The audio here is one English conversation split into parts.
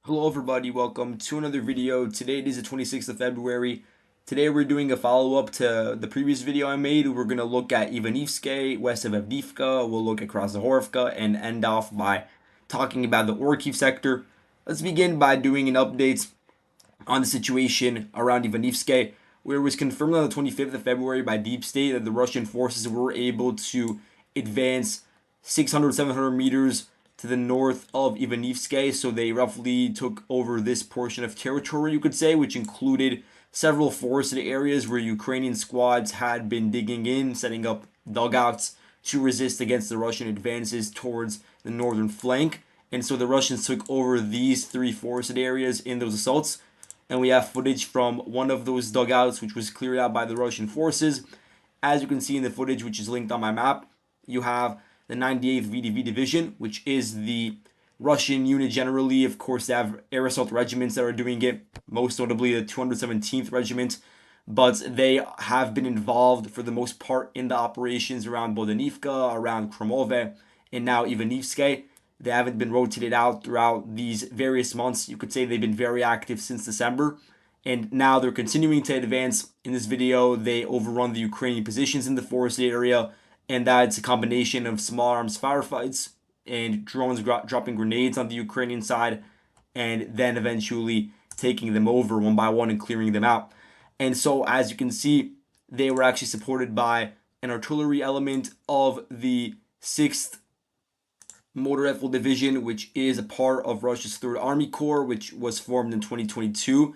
Hello everybody, welcome to another video. Today it is the 26th of February. Today we're doing a follow-up to the previous video I made. We're going to look at Ivanivske, west of Avdiivka. We'll look at Krasnohorivka and end off by talking about the Orlivka sector. Let's begin by doing an update on the situation around Ivanivske, where it was confirmed on the 25th of February by Deep State that the Russian forces were able to advance 600-700 meters to the north of Ivanivske. So they roughly took over this portion of territory, you could say, which included several forested areas where Ukrainian squads had been digging in, setting up dugouts to resist against the Russian advances towards the northern flank. And so the Russians took over these three forested areas in those assaults. And we have footage from one of those dugouts, which was cleared out by the Russian forces. As you can see in the footage, which is linked on my map, you have the 98th VDV Division, which is the Russian unit generally. Of course, they have air assault regiments that are doing it, most notably the 217th Regiment, but they have been involved for the most part in the operations around Orlivka, around Krasnohorivka, and now Ivanivske. They haven't been rotated out throughout these various months. You could say they've been very active since December, and now they're continuing to advance. In this video, they overrun the Ukrainian positions in the forested area, and that's a combination of small arms firefights and drones dropping grenades on the Ukrainian side, and then eventually taking them over one by one and clearing them out. And so, as you can see, they were actually supported by an artillery element of the 6th Motor Rifle Division, which is a part of Russia's 3rd Army Corps, which was formed in 2022.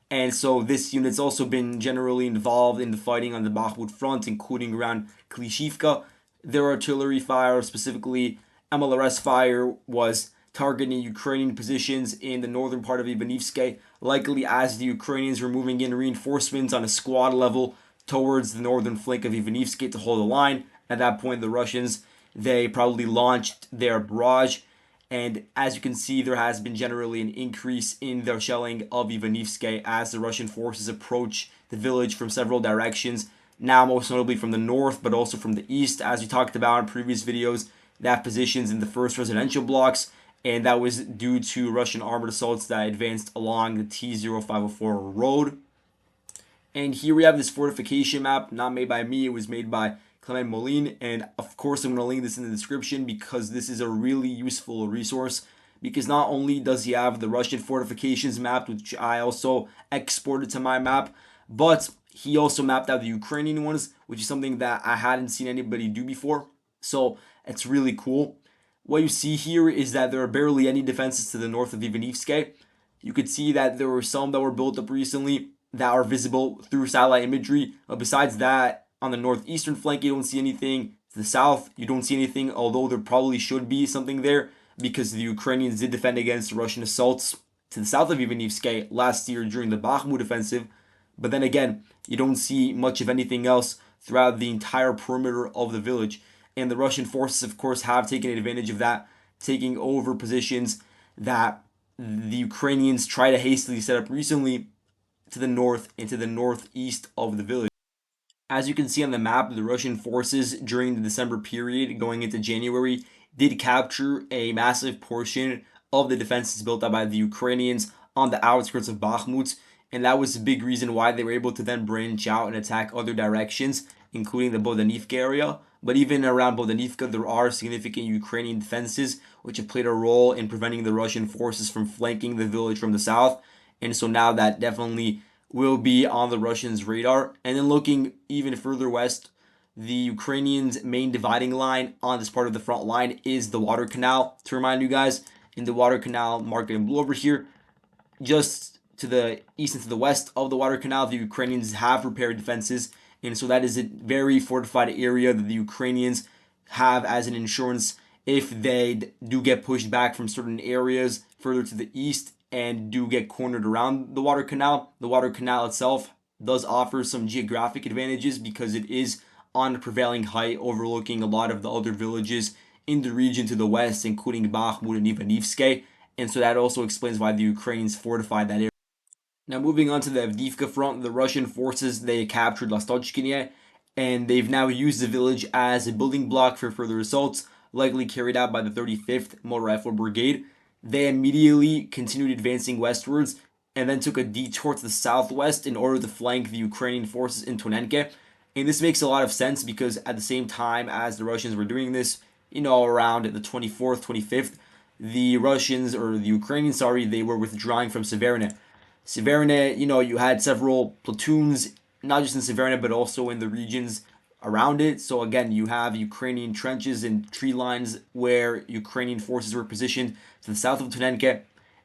And so this unit's also been generally involved in the fighting on the Bakhmut front, including around Klishivka. Their artillery fire, specifically MLRS fire, was targeting Ukrainian positions in the northern part of Ivanivske, likely as the Ukrainians were moving in reinforcements on a squad level towards the northern flank of Ivanivske to hold the line. At that point, the Russians, they probably launched their barrage. And as you can see, there has been generally an increase in the shelling of Ivanivske as the Russian forces approach the village from several directions. Now, most notably from the north, but also from the east. As we talked about in previous videos, they have positions in the first residential blocks, and that was due to Russian armored assaults that advanced along the T0504 road. And here we have this fortification map, not made by me, it was made by Clement, and of course I'm going to link this in the description because this is a really useful resource, because not only does he have the Russian fortifications mapped, which I also exported to my map, but he also mapped out the Ukrainian ones, which is something that I hadn't seen anybody do before. So it's really cool. What you see here is that there are barely any defenses to the north of Ivanivske. You could see that there were some that were built up recently that are visible through satellite imagery. But besides that, on the northeastern flank, you don't see anything. To the south, you don't see anything, although there probably should be something there because the Ukrainians did defend against Russian assaults to the south of Ivanivske last year during the Bakhmut offensive. But then again, you don't see much of anything else throughout the entire perimeter of the village. And the Russian forces, of course, have taken advantage of that, taking over positions that the Ukrainians tried to hastily set up recently to the north and to the northeast of the village. As you can see on the map, the Russian forces during the December period going into January did capture a massive portion of the defenses built up by the Ukrainians on the outskirts of Bakhmut, and that was a big reason why they were able to then branch out and attack other directions, including the Orlivka area. But even around Orlivka, there are significant Ukrainian defenses which have played a role in preventing the Russian forces from flanking the village from the south, and so now that definitely will be on the Russians' radar. And then looking even further west, the Ukrainians' main dividing line on this part of the front line is the water canal. To remind you guys, in the water canal marked in blue over here, just to the east and to the west of the water canal, the Ukrainians have repaired defenses. And so that is a very fortified area that the Ukrainians have as an insurance if they do get pushed back from certain areas further to the east and do get cornered around the water canal. The water canal itself does offer some geographic advantages because it is on a prevailing height overlooking a lot of the other villages in the region to the west, including Bakhmut and Ivanivske. And so that also explains why the Ukrainians fortified that area. Now moving on to the Avdiivka front, the Russian forces, they captured Lastochkine, and they've now used the village as a building block for further assaults, likely carried out by the 35th Motor Rifle Brigade. they immediately continued advancing westwards and then took a detour to the southwest in order to flank the Ukrainian forces in Tonenke. And this makes a lot of sense because at the same time as the Russians were doing this, around the 24th, 25th, the Russians, or the Ukrainians, sorry, they were withdrawing from Severna. Severna, you had several platoons, not just in Severna, but also in the regions around it. So again, you have Ukrainian trenches and tree lines where Ukrainian forces were positioned to the south of Tonenke,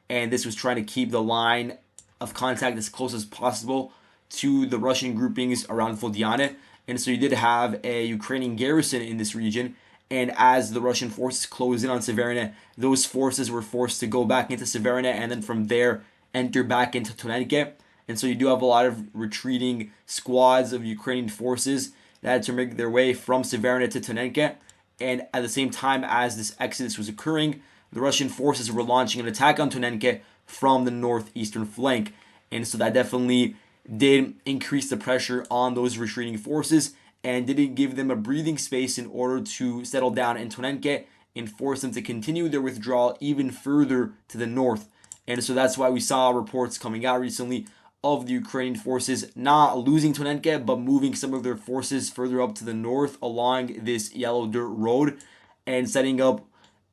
and this was trying to keep the line of contact as close as possible to the Russian groupings around Vodiane. And so you did have a Ukrainian garrison in this region, and as the Russian forces closed in on Severna, those forces were forced to go back into Severna and then from there enter back into Tonenke. And so you do have a lot of retreating squads of Ukrainian forces that had to make their way from Severna to Tonenke. And at the same time as this exodus was occurring, the Russian forces were launching an attack on Tonenke from the northeastern flank. And so that definitely did increase the pressure on those retreating forces and didn't give them a breathing space in order to settle down in Tonenke and force them to continue their withdrawal even further to the north. And so that's why we saw reports coming out recently of the Ukrainian forces not losing Tonenke, but moving some of their forces further up to the north along this yellow dirt road and setting up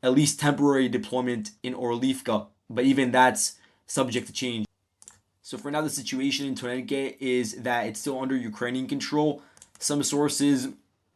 at least temporary deployment in Orlivka. But even that's subject to change. So for now, the situation in Tonenke is that it's still under Ukrainian control. Some sources,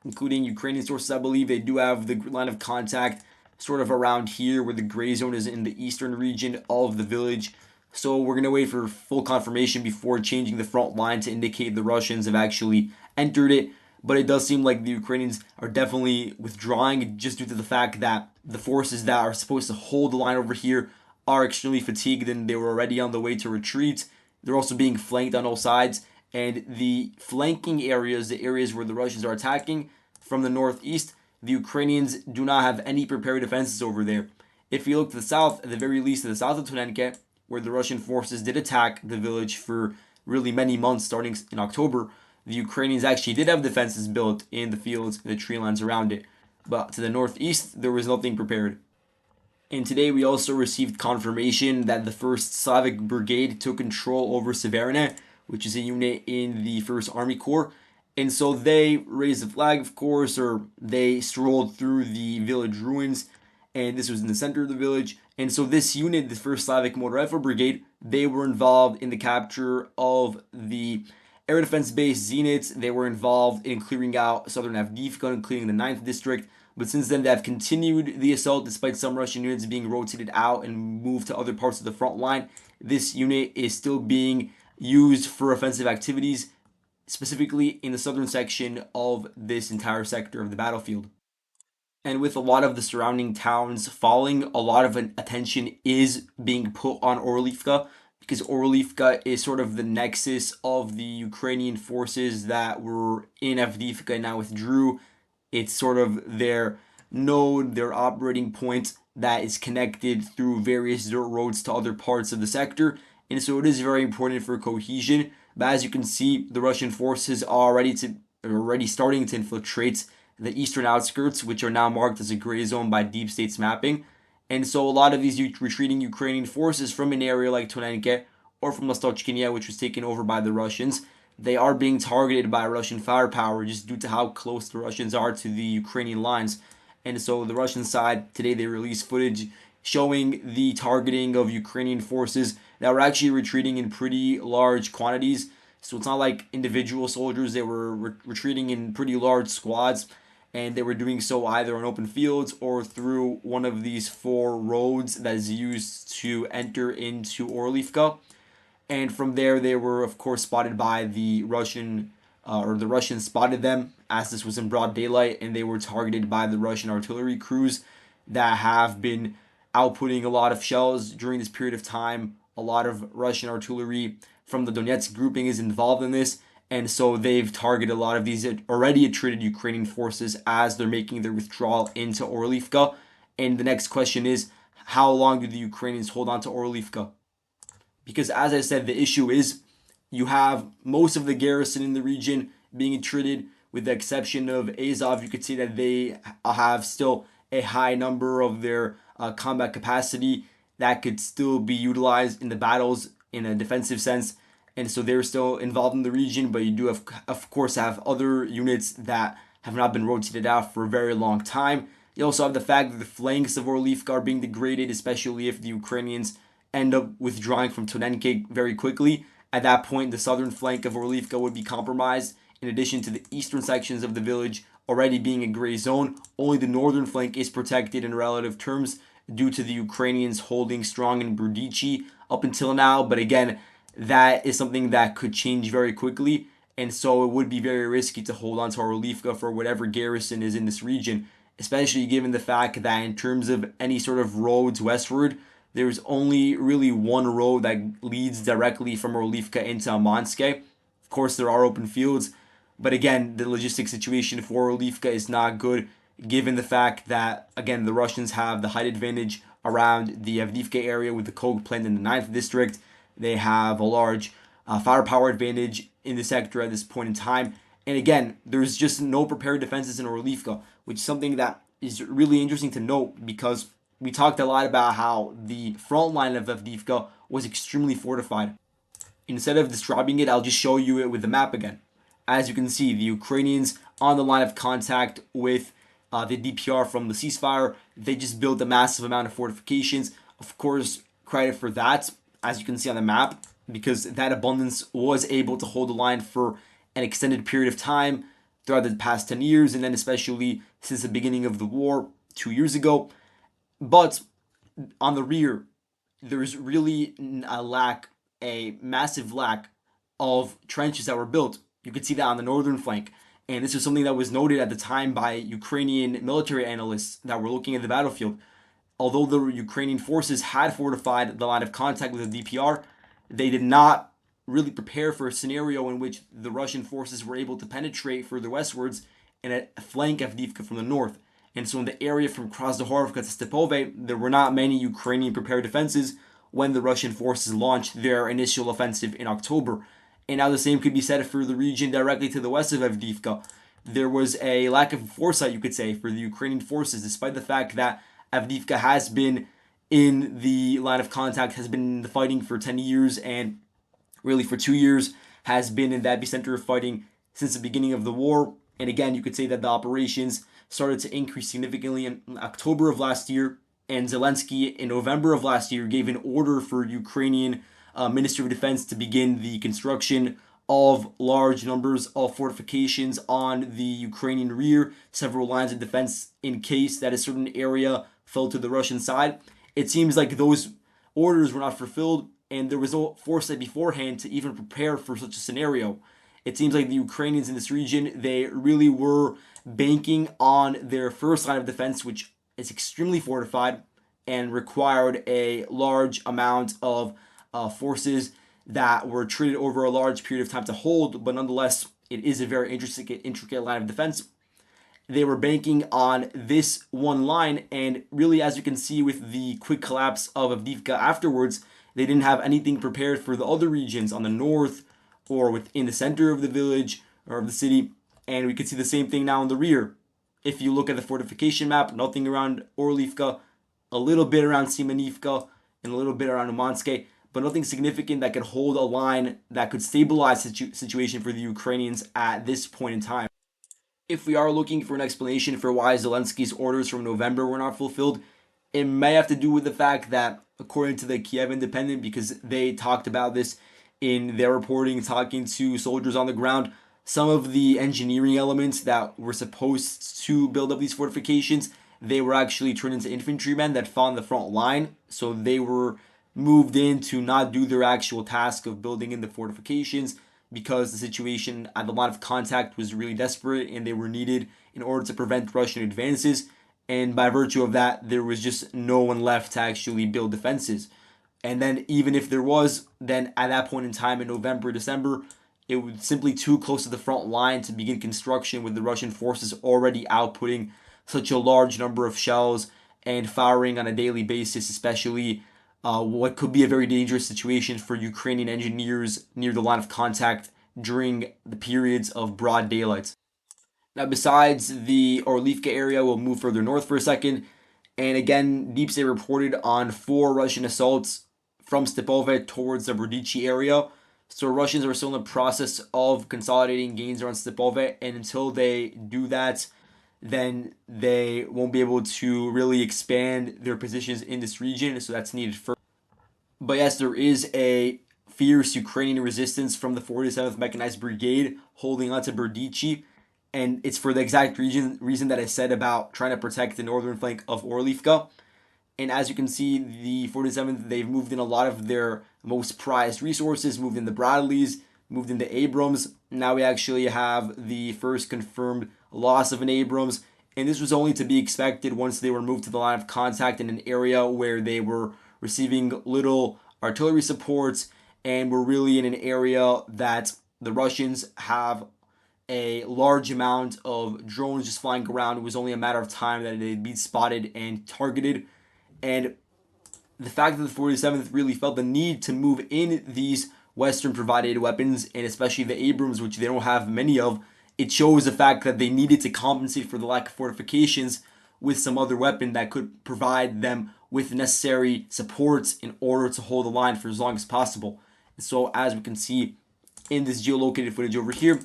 including Ukrainian sources, I believe, they do have the line of contact sort of around here where the gray zone is in the eastern region of the village. So we're going to wait for full confirmation before changing the front line to indicate the Russians have actually entered it. But it does seem like the Ukrainians are definitely withdrawing just due to the fact that the forces that are supposed to hold the line over here are extremely fatigued and they were already on the way to retreat. They're also being flanked on all sides. And the flanking areas, the areas where the Russians are attacking from the northeast, the Ukrainians do not have any prepared defenses over there. If you look to the south, at the very least to the south of Tonenke, where the Russian forces did attack the village for really many months starting in October, the Ukrainians actually did have defenses built in the fields and the tree lines around it. But to the northeast, there was nothing prepared. And today we also received confirmation that the 1st Slavic Brigade took control over Severna, which is a unit in the 1st Army Corps. And so they raised the flag, of course, or they strolled through the village ruins, and this was in the center of the village. And so this unit, the 1st Slavic Motor Rifle Brigade, they were involved in the capture of the air defense base Zenit. They were involved in clearing out southern Avdiivka, including the 9th district. But since then, they have continued the assault despite some Russian units being rotated out and moved to other parts of the front line. This unit is still being used for offensive activities, specifically in the southern section of this entire sector of the battlefield. And with a lot of the surrounding towns falling, a lot of attention is being put on Orlivka because Orlivka is sort of the nexus of the Ukrainian forces that were in Avdiivka and now withdrew. It's sort of their node, their operating point that is connected through various dirt roads to other parts of the sector. And so it is very important for cohesion. But as you can see, the Russian forces are already starting to infiltrate the eastern outskirts, which are now marked as a gray zone by Deep State's mapping. And so a lot of these retreating Ukrainian forces from an area like Tonenke or from Lastochkina, which was taken over by the Russians, they are being targeted by Russian firepower just due to how close the Russians are to the Ukrainian lines. And so the Russian side, today they released footage showing the targeting of Ukrainian forces that were actually retreating in pretty large quantities. So it's not like individual soldiers, they were retreating in pretty large squads. And they were doing so either on open fields or through one of these 4 roads that is used to enter into Orlivka. And from there, they were, of course, spotted by the Russian, or the Russians spotted them as this was in broad daylight, and they were targeted by the Russian artillery crews that have been outputting a lot of shells during this period of time. A lot of Russian artillery from the Donetsk grouping is involved in this, and so they've targeted a lot of these already attrited Ukrainian forces as they're making their withdrawal into Orlivka. And the next question is, how long do the Ukrainians hold on to Orlivka? Because as I said, the issue is you have most of the garrison in the region being treated, with the exception of Azov. You could see that they have still a high number of their combat capacity. that could still be utilized in the battles in a defensive sense. And so they're still involved in the region, but you do have, of course, have other units that have not been rotated out for a very long time. You also have the fact that the flanks of Orlivka are being degraded, especially if the Ukrainians end up withdrawing from Tonenke very quickly. At that point, the southern flank of Orlivka would be compromised, in addition to the eastern sections of the village already being a gray zone. Only the northern flank is protected in relative terms due to the Ukrainians holding strong in Berdichi up until now. But again, that is something that could change very quickly. And so it would be very risky to hold on to Orlivka for whatever garrison is in this region, especially given the fact that in terms of any sort of roads westward, there's only really one road that leads directly from Orlivka into Amanske. Of course, there are open fields, but again, the logistic situation for Orlivka is not good, given the fact that, again, the Russians have the height advantage around the Avdiivka area with the coke plant in the 9th district. They have a large firepower advantage in the sector at this point in time. And again, there's just no prepared defenses in Orlivka, which is something that is really interesting to note because we talked a lot about how the front line of Avdiivka was extremely fortified. Instead of describing it, I'll just show you it with the map again. As you can see, the Ukrainians on the line of contact with the DPR from the ceasefire, they just built a massive amount of fortifications. Of course, credit for that, as you can see on the map, because that abundance was able to hold the line for an extended period of time throughout the past 10 years, and then especially since the beginning of the war 2 years ago. But on the rear, there's really a massive lack of trenches that were built. You could see that on the northern flank. And this was something that was noted at the time by Ukrainian military analysts that were looking at the battlefield. Although the Ukrainian forces had fortified the line of contact with the DPR, they did not really prepare for a scenario in which the Russian forces were able to penetrate further westwards and flank Avdiivka from the north. And so in the area from Krasnohorivka to Stepove, there were not many Ukrainian prepared defenses when the Russian forces launched their initial offensive in October. And now the same could be said for the region directly to the west of Avdiivka. There was a lack of foresight, you could say, for the Ukrainian forces, despite the fact that Avdiivka has been in the line of contact, has been in the fighting for 10 years, and really for 2 years has been in the epicenter of fighting since the beginning of the war. And again, you could say that the operations started to increase significantly in October of last year, and Zelensky in November of last year gave an order for Ukrainian Ministry of Defense to begin the construction of large numbers of fortifications on the Ukrainian rear, several lines of defense in case that a certain area fell to the Russian side. It seems like those orders were not fulfilled, and there was no foresight beforehand to even prepare for such a scenario. It seems like the Ukrainians in this region, they really were banking on their first line of defense, which is extremely fortified and required a large amount of forces that were treated over a large period of time to hold, but nonetheless, it is a very intricate line of defense. They were banking on this one line, and really, as you can see with the quick collapse of Avdiivka afterwards, they didn't have anything prepared for the other regions on the north or within the center of the village or of the city. And we could see the same thing now in the rear. If you look at the fortification map, nothing around Orlivka, a little bit around Simonivka, and a little bit around Umanske, but nothing significant that could hold a line that could stabilize the situation for the Ukrainians at this point in time. If we are looking for an explanation for why Zelensky's orders from November were not fulfilled, it may have to do with the fact that, according to the Kiev Independent, because they talked about this in their reporting, talking to soldiers on the ground, some of the engineering elements that were supposed to build up these fortifications, they were actually turned into infantrymen that fought on the front line. So they were moved in to not do their actual task of building in the fortifications because the situation at the line of contact was really desperate and they were needed in order to prevent Russian advances. And by virtue of that, there was just no one left to actually build defenses. And then even if there was, then at that point in time in November, December, it was simply too close to the front line to begin construction with the Russian forces already outputting such a large number of shells and firing on a daily basis, especially what could be a very dangerous situation for Ukrainian engineers near the line of contact during the periods of broad daylight. Now, besides the Orlivka area, we'll move further north for a second. And again, Deep State reported on 4 Russian assaults from Stepove towards the Berdichi area. So Russians are still in the process of consolidating gains around Stepove, and until they do that, then they won't be able to really expand their positions in this region. So that's needed first. But yes, there is a fierce Ukrainian resistance from the 47th Mechanized Brigade holding on to Berdichi. And it's for the exact reason that I said about trying to protect the northern flank of Orlivka. And as you can see, the 47th, they've moved in a lot of their most prized resources, moved in the Bradleys, moved in the Abrams. Now we actually have the first confirmed loss of an Abrams. And this was only to be expected once they were moved to the line of contact in an area where they were receiving little artillery supports and were really in an area that the Russians have a large amount of drones just flying around. It was only a matter of time that they'd be spotted and targeted. And the fact that the 47th really felt the need to move in these Western provided weapons, and especially the Abrams, which they don't have many of, it shows the fact that they needed to compensate for the lack of fortifications with some other weapon that could provide them with necessary supports in order to hold the line for as long as possible. And so, as we can see in this geolocated footage over here,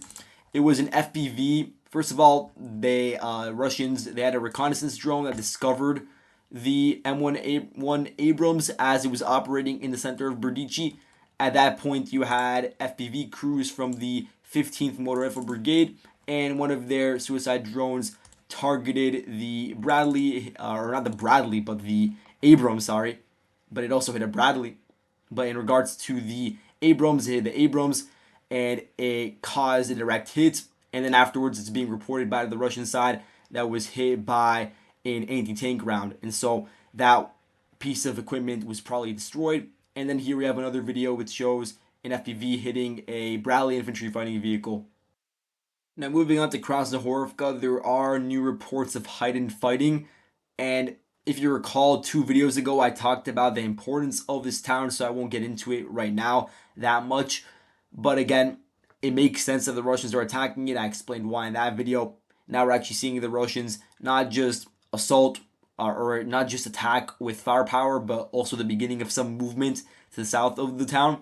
it was an FPV. First of all, Russians, they had a reconnaissance drone that discovered the M1 Abrams as it was operating in the center of Berdichi. At that point, you had FPV crews from the 15th Motor Rifle Brigade, and one of their suicide drones targeted the Bradley, or not the Bradley, but the Abrams, sorry. But it also hit a Bradley. But in regards to the Abrams, it hit the Abrams, and it caused a direct hit. And then afterwards, it's being reported by the Russian side that was hit by an anti-tank round. And so that piece of equipment was probably destroyed. And then here we have another video which shows an FPV hitting a Bradley infantry fighting vehicle. Now moving on to Krasnohorivka, there are new reports of heightened fighting. And if you recall, 2 videos ago, I talked about the importance of this town, so I won't get into it right now that much. But again, it makes sense that the Russians are attacking it. I explained why in that video. Now we're actually seeing the Russians not just assault or not just attack with firepower, but also the beginning of some movement to the south of the town.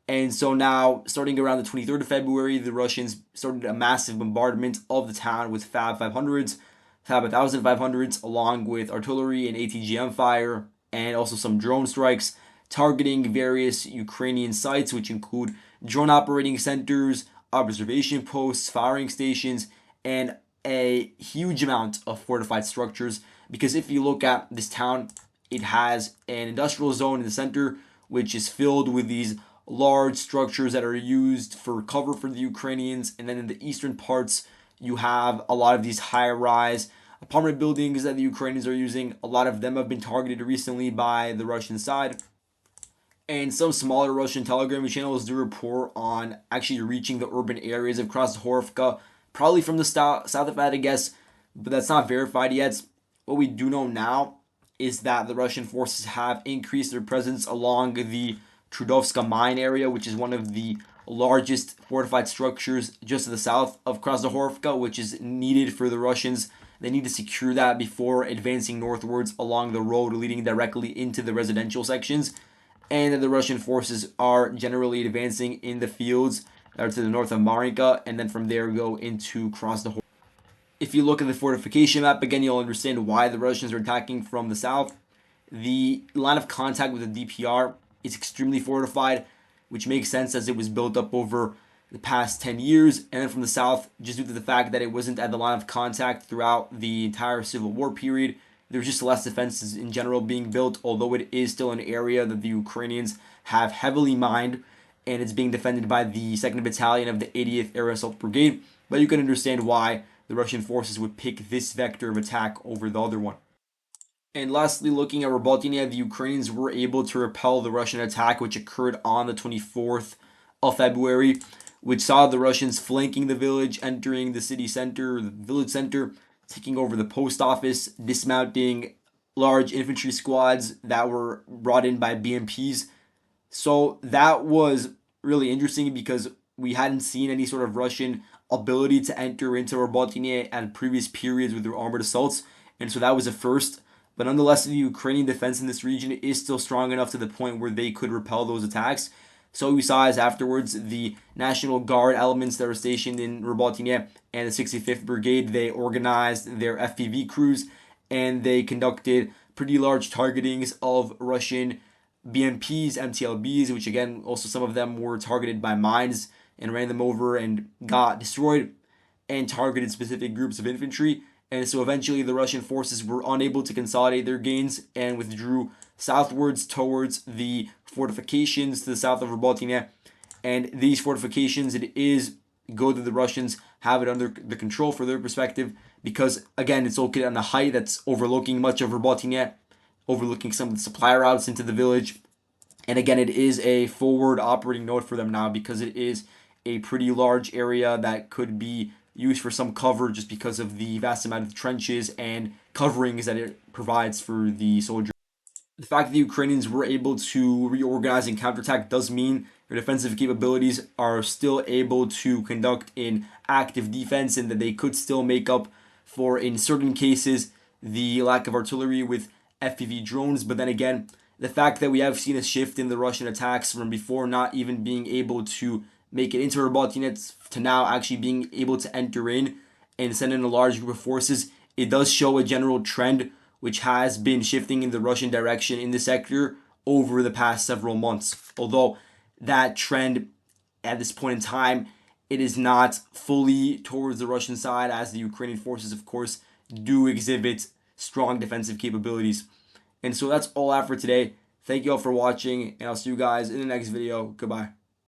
And so now, starting around the 23rd of February, the Russians started a massive bombardment of the town with Fab 500s, Fab 1500s, along with artillery and ATGM fire, and also some drone strikes targeting various Ukrainian sites, which include drone operating centers, observation posts, firing stations, and a huge amount of fortified structures. Because if you look at this town, it has an industrial zone in the center, which is filled with these large structures that are used for cover for the Ukrainians. And then in the eastern parts, you have a lot of these high-rise apartment buildings that the Ukrainians are using. A lot of them have been targeted recently by the Russian side. And some smaller Russian Telegram channels do report on actually reaching the urban areas of Krasnohorivka, probably from the south of that, I guess, but that's not verified yet. What we do know now is that the Russian forces have increased their presence along the Trudovska mine area, which is one of the largest fortified structures just to the south of Krasnohorivka, which is needed for the Russians. They need to secure that before advancing northwards along the road leading directly into the residential sections. And the Russian forces are generally advancing in the fields that are to the north of Marinka, and then from there go into Krasnohorivka. If you look at the fortification map, again, you'll understand why the Russians are attacking from the south. The line of contact with the DPR is extremely fortified, which makes sense as it was built up over the past 10 years. And then from the south, just due to the fact that it wasn't at the line of contact throughout the entire Civil War period, there's just less defenses in general being built, although it is still an area that the Ukrainians have heavily mined, and it's being defended by the 2nd Battalion of the 80th Air Assault Brigade. But you can understand why the Russian forces would pick this vector of attack over the other one. And lastly, looking at Robotyne, the Ukrainians were able to repel the Russian attack, which occurred on the 24th of February, which saw the Russians flanking the village, entering the city center, the village center, taking over the post office, dismounting large infantry squads that were brought in by BMPs. So that was really interesting because we hadn't seen any sort of Russian ability to enter into Robotyne at previous periods with their armored assaults. And so that was a first. But nonetheless, the Ukrainian defense in this region is still strong enough to the point where they could repel those attacks. So we saw as afterwards the National Guard elements that were stationed in Robotyne and the 65th Brigade, they organized their FPV crews and they conducted pretty large targetings of Russian BMPs, MTLBs, which again, also some of them were targeted by mines and ran them over and got destroyed, and targeted specific groups of infantry. And so eventually the Russian forces were unable to consolidate their gains and withdrew southwards towards the fortifications to the south of Robotyne. And these fortifications, it is good that the Russians have it under the control for their perspective, because again, it's located on a height that's overlooking much of Robotyne, overlooking some of the supply routes into the village. And again, it is a forward operating node for them now, because it is a pretty large area that could be used for some cover just because of the vast amount of trenches and coverings that it provides for the soldiers. The fact that the Ukrainians were able to reorganize and counterattack does mean their defensive capabilities are still able to conduct an active defense, and that they could still make up for, in certain cases, the lack of artillery with FPV drones. But then again, the fact that we have seen a shift in the Russian attacks from before not even being able to make it into Robotyne to now actually being able to enter in and send in a large group of forces, it does show a general trend which has been shifting in the Russian direction in the sector over the past several months. Although that trend at this point in time, it is not fully towards the Russian side, as the Ukrainian forces, of course, do exhibit strong defensive capabilities. And so that's all I have for today. Thank you all for watching, and I'll see you guys in the next video. Goodbye.